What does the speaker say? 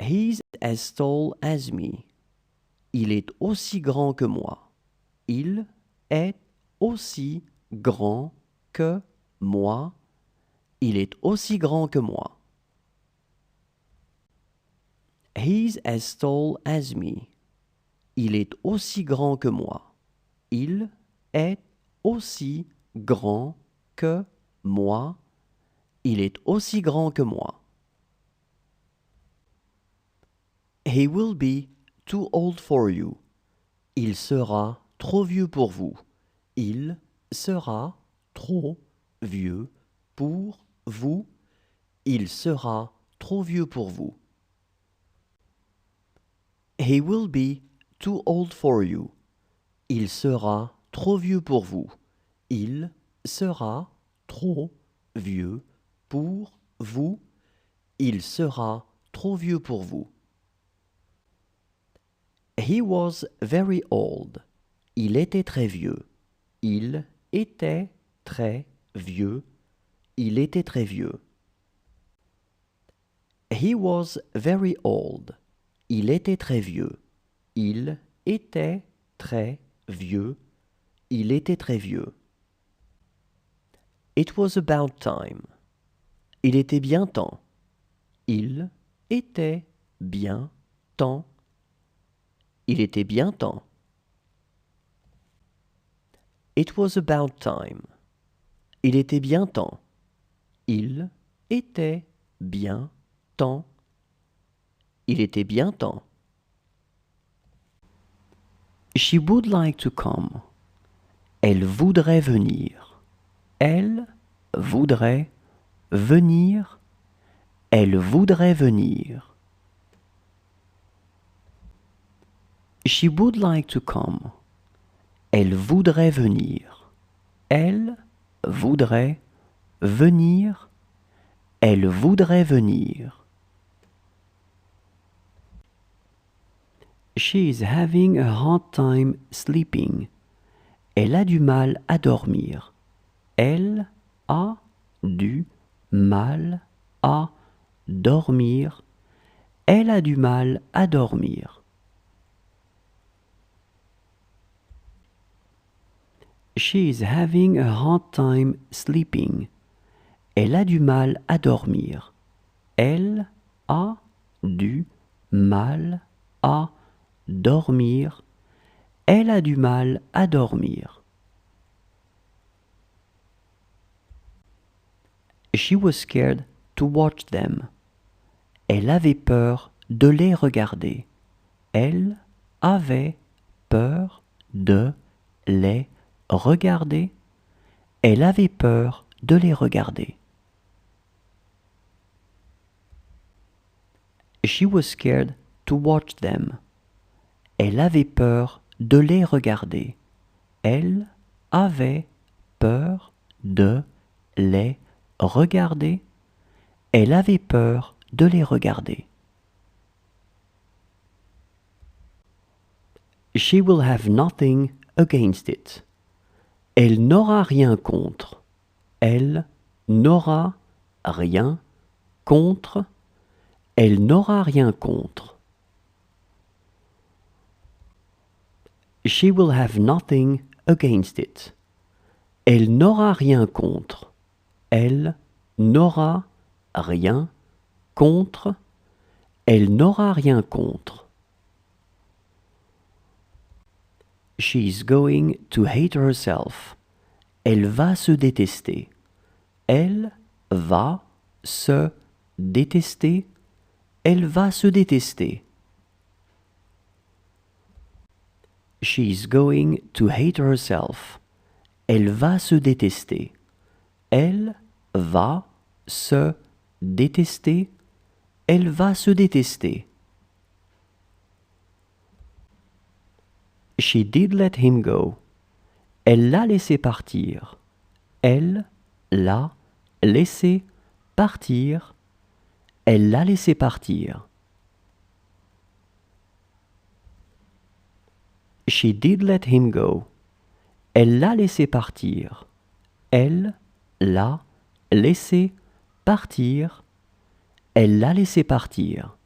He's as tall as me. Il est aussi grand que moi. Il est aussi grand que moi. Il est aussi grand que moi. He's as tall as me. Il est aussi grand que moi. Il est aussi grand que moi. Il est aussi grand que moi. He will be too old for you. Il sera trop vieux pour vous. Il sera trop vieux pour vous. Il sera trop vieux pour vous. He will be too old for you. Il sera trop vieux pour vous. Il sera trop vieux pour vous. Il sera trop vieux pour vous. He was very old. Il était très vieux. Il était très vieux. Il était très vieux. He was very old. Il était très vieux. Il était très vieux. Il était très vieux. It was about time. Il était bien temps. Il était bien temps. Il était bien temps. It was about time. Il était bien temps. Il était bien temps. Il était bien temps. She would like to come. Elle voudrait venir. Elle voudrait venir. Elle voudrait venir. She would like to come. Elle voudrait venir. Elle voudrait venir. Elle voudrait venir. She is having a hard time sleeping. Elle a du mal à dormir. Elle a du mal à dormir. Elle a du mal à dormir. She is having a hard time sleeping. Elle a du mal à dormir. Elle a du mal à dormir. Elle a du mal à dormir. She was scared to watch them. Elle avait peur de les regarder. Elle avait peur de les regarder. Elle avait peur de les regarder. She was scared to watch them. Elle avait peur de les regarder. Elle avait peur de les regarder. Elle avait peur de les regarder. She will have nothing against it. Elle n'aura rien contre. Elle n'aura rien contre. Elle n'aura rien contre. She will have nothing against it. Elle n'aura rien contre. Elle n'aura rien contre. Elle n'aura rien contre. She is going to hate herself. Elle va se détester. Elle va se détester. Elle va se détester. She is going to hate herself. Elle va se détester. Elle va se détester. Elle va se détester. She did let him go. Elle l'a laissé partir. Elle l'a laissé partir. Elle l'a laissé partir. She did let him go. Elle l'a laissé partir. Elle l'a laissé partir. Elle l'a laissé partir.